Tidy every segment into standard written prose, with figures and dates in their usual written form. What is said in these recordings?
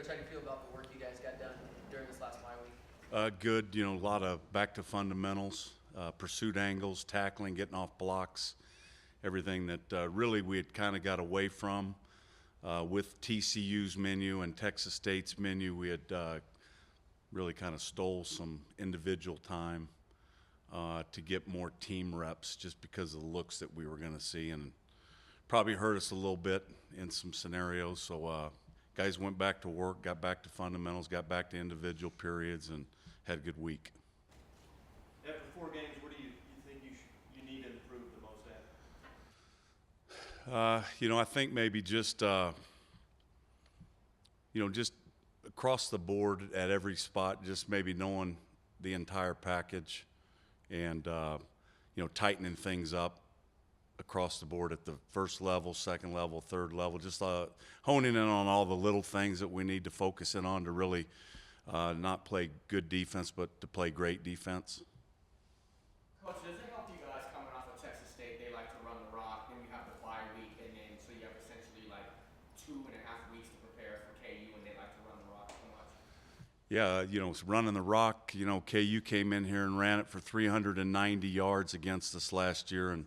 Coach, how do you feel about the work you guys got done during this last bye week? Good, a lot of back to fundamentals, pursuit angles, tackling, getting off blocks, everything that really we had kind of got away from with TCU's menu and Texas State's menu. We had really kind of stole some individual time to get more team reps just because of the looks that we were going to see, and probably hurt us a little bit in some scenarios. So guys went back to work, got back to fundamentals, got back to individual periods, and had a good week. After 4 games, what do you think you need to improve the most at? I think maybe just just across the board at every spot, just maybe knowing the entire package and tightening things up across the board at the first level, second level, third level, just honing in on all the little things that we need to focus in on to really not play good defense, but to play great defense. Coach, does it help you guys coming off of Texas State? They like to run the rock, then you have the bye week, and then so you have essentially like 2.5 weeks to prepare for KU, and they like to run the rock so much. Yeah, running the rock, KU came in here and ran it for 390 yards against us last year, and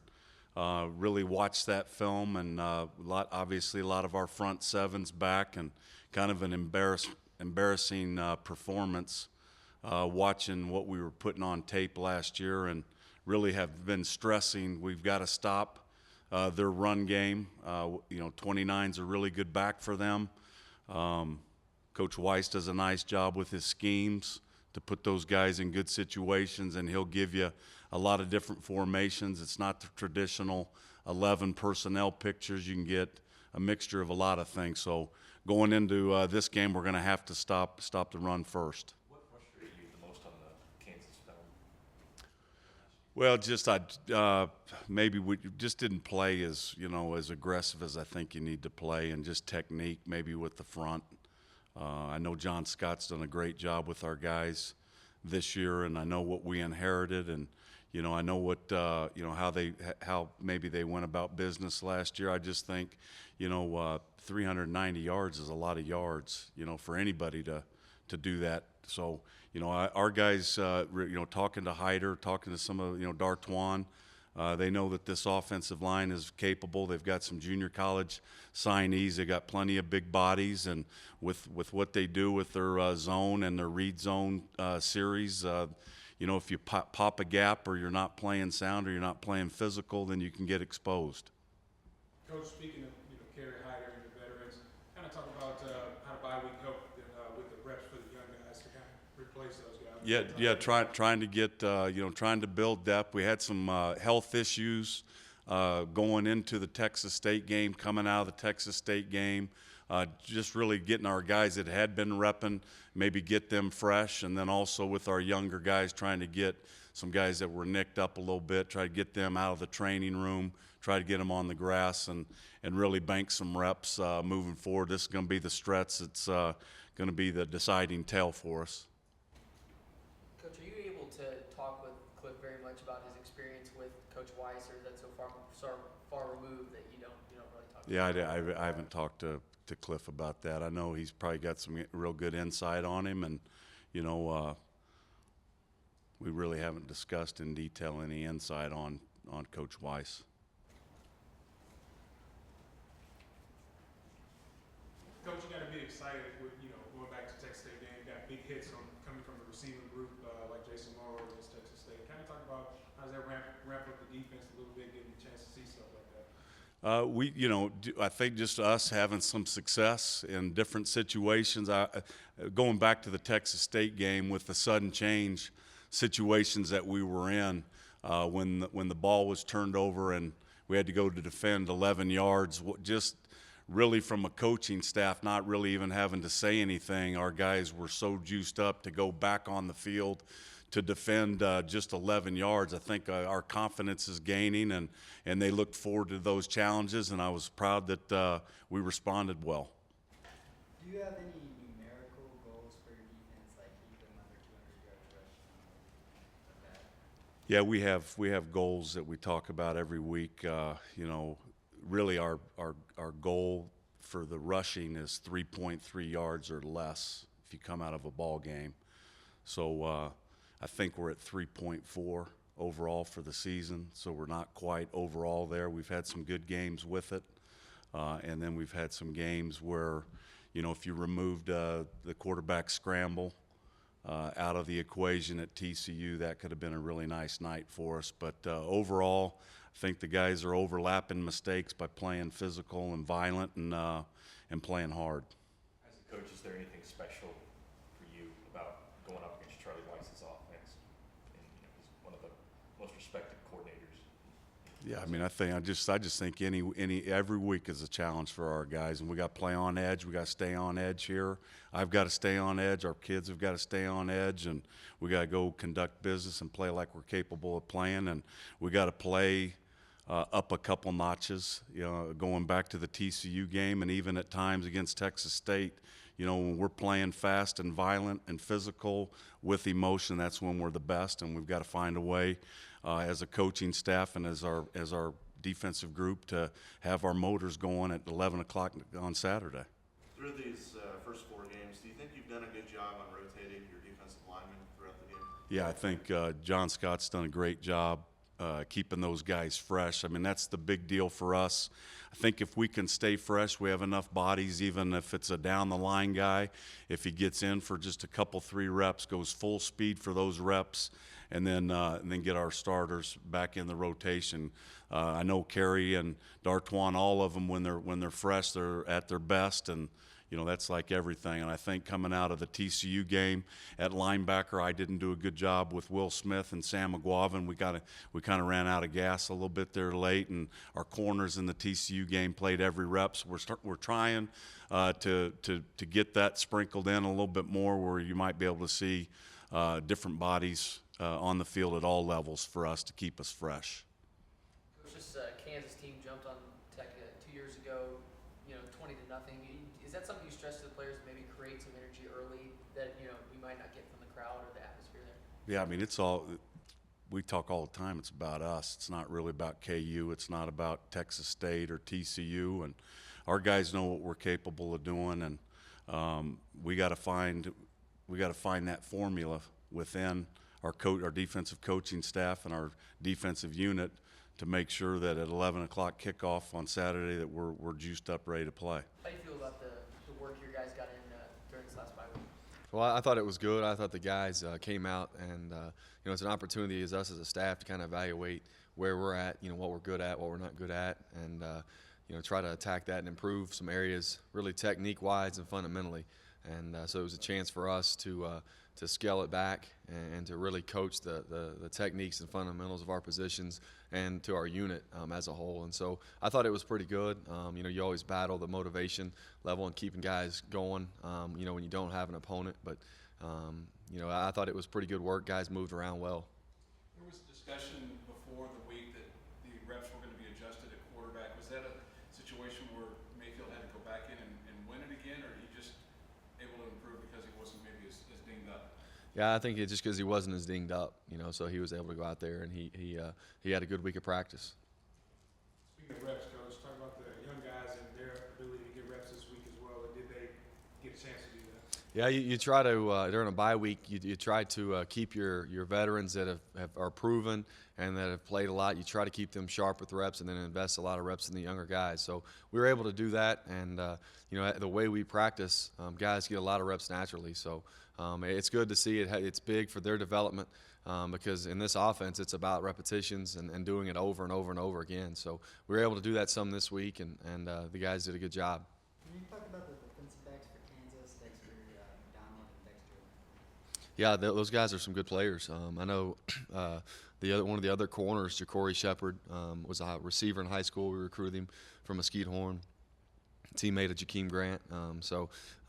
really watched that film, and obviously a lot of our front sevens back, and kind of an embarrassing performance watching what we were putting on tape last year, and really have been stressing we've got to stop their run game. 29's a really good back for them. Coach Weiss does a nice job with his schemes to put those guys in good situations, and he'll give you a lot of different formations. It's not the traditional 11 personnel pictures. You can get a mixture of a lot of things. So going into this game, we're going to have to stop the run first. What frustrated you the most on the Kansas film? Well, just maybe we just didn't play as as aggressive as I think you need to play, and just technique maybe with the front. I know John Scott's done a great job with our guys this year, and I know what we inherited, and I know what how maybe they went about business last year. I just think 390 yards is a lot of yards for anybody to do that. So our guys talking to Hyder, talking to some of Dartwan, they know that this offensive line is capable. They've got some junior college signees. They got plenty of big bodies, and with what they do with their zone and their read zone series, if you pop a gap, or you're not playing sound, or you're not playing physical, then you can get exposed. Coach, speaking of Kerry Hyder and the veterans, kind of talk about how the bye week helped with the reps for the young guys to kind of replace those guys. Yeah. Trying to get trying to build depth. We had some health issues going into the Texas State game, coming out of the Texas State game. Just really getting our guys that had been repping, maybe get them fresh, and then also with our younger guys, trying to get some guys that were nicked up a little bit, try to get them out of the training room, try to get them on the grass, and really bank some reps moving forward. This is going to be the stretch. It's going to be the deciding tale for us. Coach, are you able to talk with Cliff very much about his experience with Coach Weiss, or is that so far removed that you don't really talk? Yeah, I haven't talked to Cliff about that. I know he's probably got some real good insight on him, and we really haven't discussed in detail any insight on Coach Weiss. Coach, you got to be excited with going back to Texas State game. You got big hits coming from the receiving group like Jason Morrow against Texas State. Kind of talk about how does that ramp up the defense a little bit, getting a chance to see stuff like that. I think just us having some success in different situations. Going back to the Texas State game with the sudden change situations that we were in, when the ball was turned over and we had to go to defend 11 yards, just really from a coaching staff, not really even having to say anything. Our guys were so juiced up to go back on the field to defend just 11 yards. I think our confidence is gaining, and they looked forward to those challenges, and I was proud that we responded well. Do you have any numerical goals for your defense, like keep them under 200 yards rushing? Like that? Yeah, we have goals that we talk about every week. Really our goal for the rushing is 3.3 yards or less if you come out of a ball game. So I think we're at 3.4 overall for the season, so we're not quite overall there. We've had some good games with it, and then we've had some games where, you know, if you removed the quarterback scramble out of the equation at TCU, that could have been a really nice night for us. But overall, I think the guys are overlapping mistakes by playing physical and violent and playing hard. As a coach, is there anything special for you about going up against Charlie Weiss's offense? And, you know, he's one of the most respected coordinators. Yeah, I mean, I just think every week is a challenge for our guys, and we got to play on edge. We got to stay on edge here. I've got to stay on edge. Our kids have got to stay on edge, and we got to go conduct business and play like we're capable of playing. And we got to play up a couple notches. You know, going back to the TCU game, and even at times against Texas State. You know, when we're playing fast and violent and physical with emotion, that's when we're the best, and we've got to find a way as a coaching staff and as our defensive group to have our motors going at 11 o'clock on Saturday. Through these first 4 games, do you think you've done a good job on rotating your defensive linemen throughout the game? Yeah, I think John Scott's done a great job keeping those guys fresh. I mean, that's the big deal for us. I think if we can stay fresh, we have enough bodies, even if it's a down-the-line guy, if he gets in for just a couple, 3 reps, goes full speed for those reps, and then get our starters back in the rotation. I know Kerry and Dartwan, all of them, when they're fresh, they're at their best, and you know, that's like everything. And I think coming out of the TCU game at linebacker, I didn't do a good job with Will Smith and Sam McGuavin. We kind of ran out of gas a little bit there late, and our corners in the TCU game played every rep. So we're trying to get that sprinkled in a little bit more, where you might be able to see different bodies on the field at all levels for us to keep us fresh. Coach, this Kansas team jumped on Tech 2 years ago, 20-0. Is that something you stress to the players, maybe create some energy early that you might not get from the crowd or the atmosphere there? Yeah, I mean, we talk all the time. It's about us. It's not really about KU. It's not about Texas State or TCU. And our guys know what we're capable of doing, and we got to find that formula within our defensive coaching staff and our defensive unit to make sure that at 11 o'clock kickoff on Saturday that we're juiced up, ready to play. How do you feel about the work your guys got in during this last bye week? Well, I thought it was good. I thought the guys came out, and it's an opportunity as us as a staff to kind of evaluate where we're at, what we're good at, what we're not good at, and try to attack that and improve some areas, really technique-wise and fundamentally. And so it was a chance for us to scale it back and to really coach the techniques and fundamentals of our positions and to our unit as a whole. And so I thought it was pretty good. You always battle the motivation level and keeping guys going, when you don't have an opponent. But, I thought it was pretty good work. Guys moved around well. There was discussion before the week that the reps were going to be adjusted at quarterback. Was that a situation where Mayfield had to go back in and win it again, or he just able to improve because he wasn't maybe as dinged up? Yeah, I think it's just because he wasn't as dinged up, so he was able to go out there and he had a good week of practice. Speaking of reps, Coach, talk about the young guys and their ability to get reps this week as well. Did they get a chance to do that? Yeah, you try to during a bye week, you try to keep your veterans that are proven and that have played a lot. You try to keep them sharp with reps and then invest a lot of reps in the younger guys. So we were able to do that, and the way we practice, guys get a lot of reps naturally. So it's good to see it. It's big for their development because in this offense, it's about repetitions and doing it over and over and over again. So we were able to do that some this week, and the guys did a good job. Can you talk about the defensive backs for Kansas, Dexter, Donald, and Dexter? Yeah, those guys are some good players. I know one of the other corners, Ja'Cory Shepard, was a receiver in high school. We recruited him from Mesquite Horn, teammate of Jakeem Grant.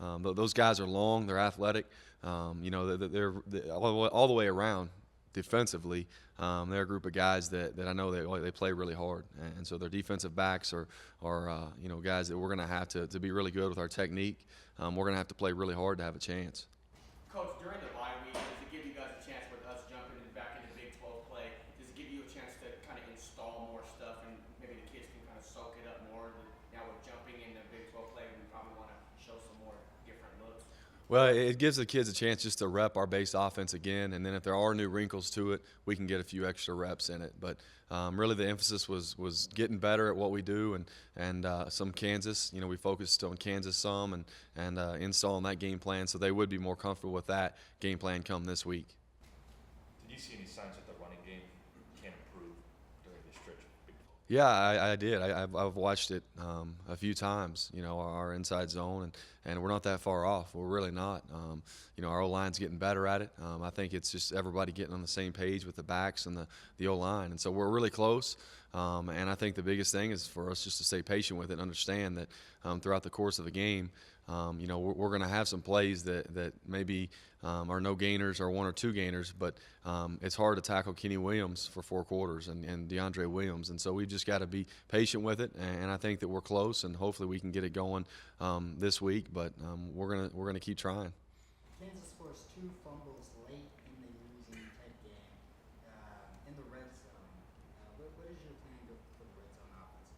Those guys are long. They're athletic. They're all the way around defensively. They're a group of guys that I know they play really hard, and so their defensive backs are guys that we're going to have to be really good with our technique. We're going to have to play really hard to have a chance. Coach, during the bye week, does it give you guys a chance with us jumping back into Big 12 play? Does it give you a chance to kind of install more stuff and maybe the kids can kind of soak it up more now with jumping into Big 12 play Well, it gives the kids a chance just to rep our base offense again, and then if there are new wrinkles to it, we can get a few extra reps in it. But really, the emphasis was getting better at what we do, and some Kansas. You know, we focused on Kansas some, and installing that game plan, so they would be more comfortable with that game plan come this week. Did you see any signs that the running game can improve during this stretch of Big 12? Yeah, I did. I've watched it a few times, you know, our inside zone, and we're not that far off. We're really not. You know, our O-line's getting better at it. I think it's just everybody getting on the same page with the backs and the O-line. And so we're really close. And I think the biggest thing is for us just to stay patient with it and understand that throughout the course of a game, you know, we're going to have some plays that maybe are no gainers or one or two gainers, but it's hard to tackle Kenny Williams for 4 quarters and DeAndre Williams. And so we've just got to be patient with it. And I think that we're close, and hopefully we can get it going this week. But we're gonna keep trying. Kansas forced 2 fumbles late in the losing Tech game in the red zone. What is your plan for the red zone offense?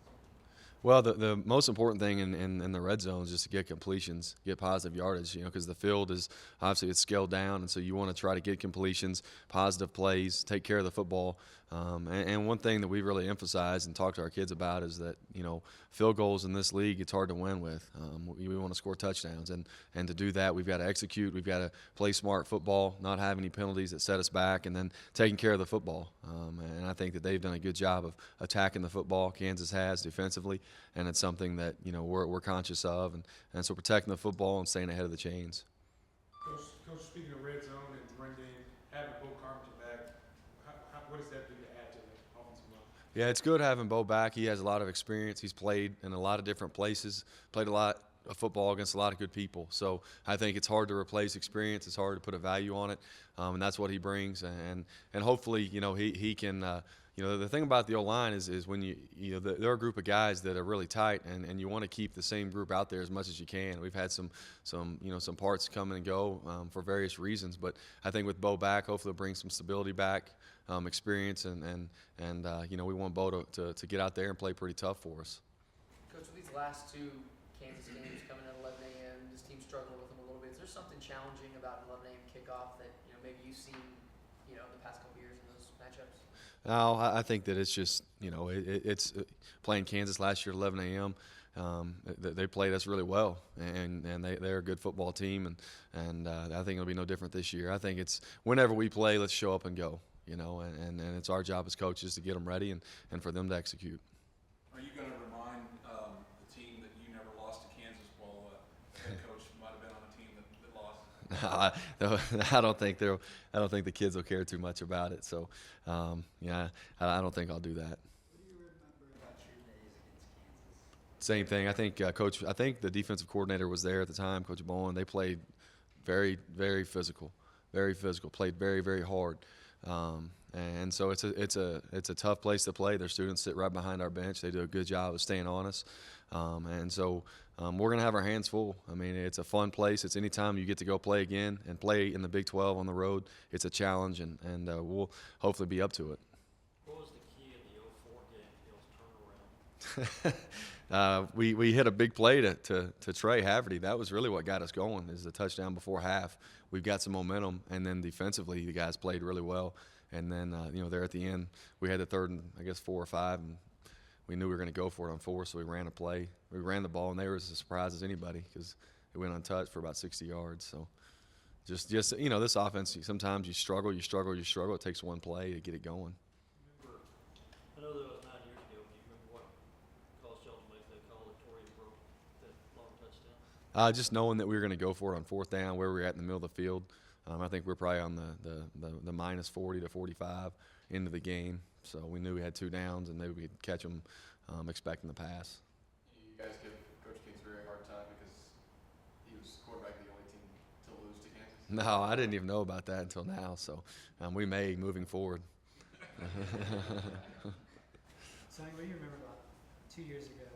Well, the most important thing in the red zone is just to get completions, get positive yardage, you know, because the field is obviously it's scaled down, and so you want to try to get completions, positive plays, take care of the football. And one thing that we really emphasize and talk to our kids about is that, you know, field goals in this league, it's hard to win with. We want to score touchdowns, and to do that, we've got to execute. We've got to play smart football, not have any penalties that set us back, and then taking care of the football. And I think that they've done a good job of attacking the football. Kansas has defensively, and it's something that, you know, we're conscious of, and so protecting the football and staying ahead of the chains. Coach, speaking of red zone and run game, having Bo Carpenter back, what does that do to add to the offensive line? Yeah, it's good having Bo back. He has a lot of experience. He's played in a lot of different places, played a lot of football against a lot of good people. So I think it's hard to replace experience. It's hard to put a value on it, and that's what he brings. And hopefully, you know, he can. You know, the thing about the O-line is when you know, there are a group of guys that are really tight, and you want to keep the same group out there as much as you can. We've had some you know, some parts come and go for various reasons, but I think with Bo back, hopefully it'll bring some stability back, experience, and you know, we want Bo to get out there and play pretty tough for us. Coach, with these last 2 Kansas games coming at 11 a.m., this team struggling with them a little bit. Is there something challenging about an 11 a.m. kickoff that, you know, maybe you've seen, you know, the past couple years in those matchups? No, I think that it's just, you know, it's playing Kansas last year at 11 a.m. They played us really well, and they're a good football team, and I think it'll be no different this year. I think it's whenever we play, let's show up and go, you know, and it's our job as coaches to get them ready and for them to execute. Are you going to remind the team that you never lost to Kansas while the head coach might have been on a team that lost? I don't think the kids will care too much about it. So, yeah, I don't think I'll do that. What do you remember about your days against Kansas? Same thing. I think I think the defensive coordinator was there at the time, Coach Bowen. They played very, very physical, played very, very hard. And so it's a tough place to play. Their students sit right behind our bench. They do a good job of staying on us. And so we're going to have our hands full. I mean, it's a fun place. It's anytime you get to go play again and play in the Big 12 on the road, it's a challenge, and we'll hopefully be up to it. What was the key in the 04 game, Bill's turnaround? We hit a big play to Trey Haverty. That was really what got us going, is the touchdown before half. We've got some momentum, and then defensively the guys played really well. And then, you know, there at the end, we had the third and, I guess, 4 or 5, and we knew we were going to go for it on 4, so we ran a play. We ran the ball, and they were as surprised as anybody because it went untouched for about 60 yards. So just you know, this offense, sometimes you struggle. It takes one play to get it going. I know that was 9 years ago. Do you remember what caused y'all to make that call that Torian broke that long touchdown? Just knowing that we were going to go for it on 4th down, where we were at in the middle of the field. I think we're probably on the minus 40 to 45 into the game. So we knew we had 2 downs, and maybe we could catch them expecting the pass. You guys give Coach Kingsbury a hard time because he was quarterback of the only team to lose to Kansas? No, I didn't even know about that until now. So we may moving forward. Sonny, what do you remember about 2 years ago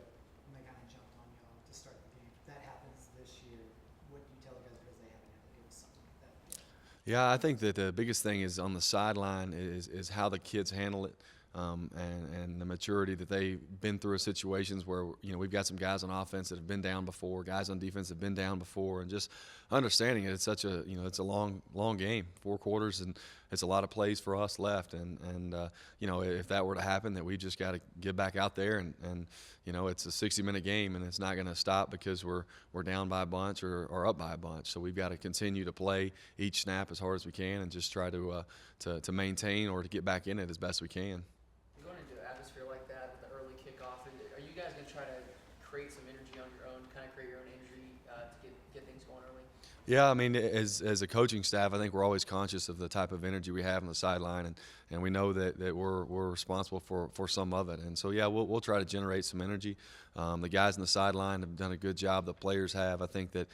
when they kind of jumped on y'all to start the game? If that happens this year, what do you tell the guys because they haven't had to deal with something like that yet? Yeah, I think that the biggest thing is on the sideline is how the kids handle it. and the maturity that they've been through situations where, we've got some guys on offense that have been down before, guys on defense have been down before, and just understanding it. It's such a, it's a long game, 4 quarters, and it's a lot of plays for us left. And if that were to happen, that we just got to get back out there and it's a 60-minute game, and it's not going to stop because we're down by a bunch or up by a bunch. So we've got to continue to play each snap as hard as we can and just try to maintain or to get back in it as best we can. Going into an atmosphere like that with the early kickoff, are you guys going to try to create some energy on your own, kind of create your own energy to get things going early? Yeah, I mean, as a coaching staff, I think we're always conscious of the type of energy we have on the sideline, and we know that we're responsible for some of it. And so, yeah, we'll try to generate some energy. The guys on the sideline have done a good job. The players have. I think that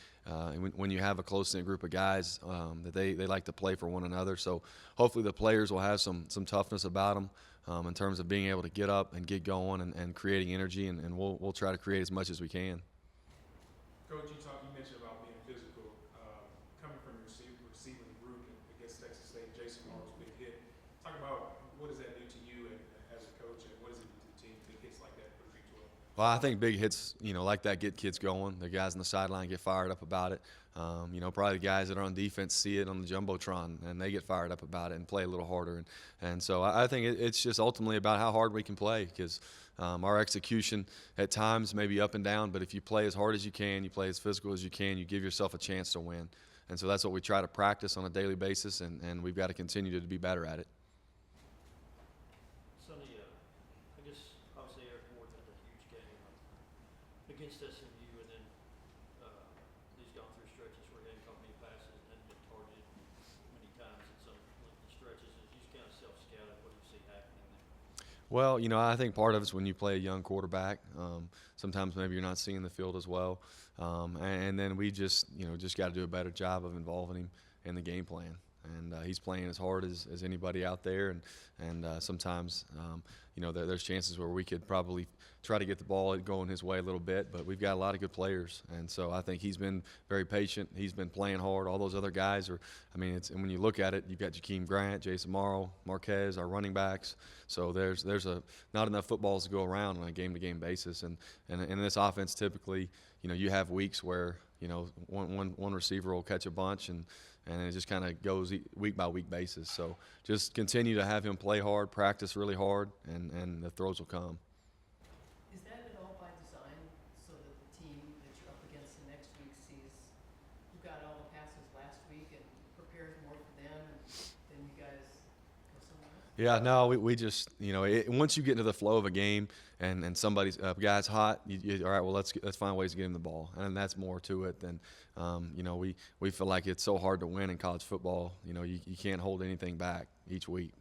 when you have a close-knit group of guys, that they like to play for one another. So hopefully the players will have some toughness about them in terms of being able to get up and get going and creating energy, and we'll try to create as much as we can. Coach, you mentioned about being physical. Coming from your receiving group against Texas State, Jason Morrow's big hit. Talk about what does that do to you as a coach, and what does it do to the team, big hits like that for the Big 12? Well, I think big hits, like that get kids going. The guys on the sideline get fired up about it. Probably the guys that are on defense see it on the Jumbotron, and they get fired up about it and play a little harder. And so I think it's just ultimately about how hard we can play, because our execution at times may be up and down, but if you play as hard as you can, you play as physical as you can, you give yourself a chance to win. And so that's what we try to practice on a daily basis, and we've got to continue to be better at it. Sonny, I guess obviously Eric Ward had a huge game against SMU, and then he's gone through stretches where he hadn't caught many passes and hadn't been targeted many times in some lengthy stretches. As you kind of self-scouted, what do you see happening there? Well, I think part of it's when you play a young quarterback. Sometimes maybe you're not seeing the field as well, and then we just got to do a better job of involving him in the game plan. And he's playing as hard as anybody out there, and sometimes there's chances where we could probably try to get the ball going his way a little bit, but we've got a lot of good players, and so I think he's been very patient. He's been playing hard. All those other guys are. And when you look at it, you've got Jakeem Grant, Jason Morrow, Marquez, our running backs. So there's not enough footballs to go around on a game-to-game basis, and in this offense, typically, you have weeks where one receiver will catch a bunch, and it just kind of goes week by week basis. So just continue to have him play hard, practice really hard, and the throws will come. Is that at all by design, so that the team that you're up against the next week sees who got all the passes last week and prepares more for them, and then you guys go somewhere else? Yeah, no, we just once you get into the flow of a game and somebody's guy's hot, all right, well let's find ways to get him the ball, and that's more to it than we feel like it's so hard to win in college football. You can't hold anything back each week.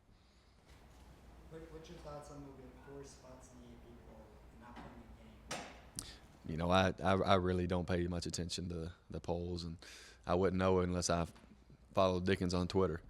What's your thoughts on moving 4 spots in the AP poll and not playing the game? I really don't pay much attention to the polls, and I wouldn't know unless I followed Dickens on Twitter.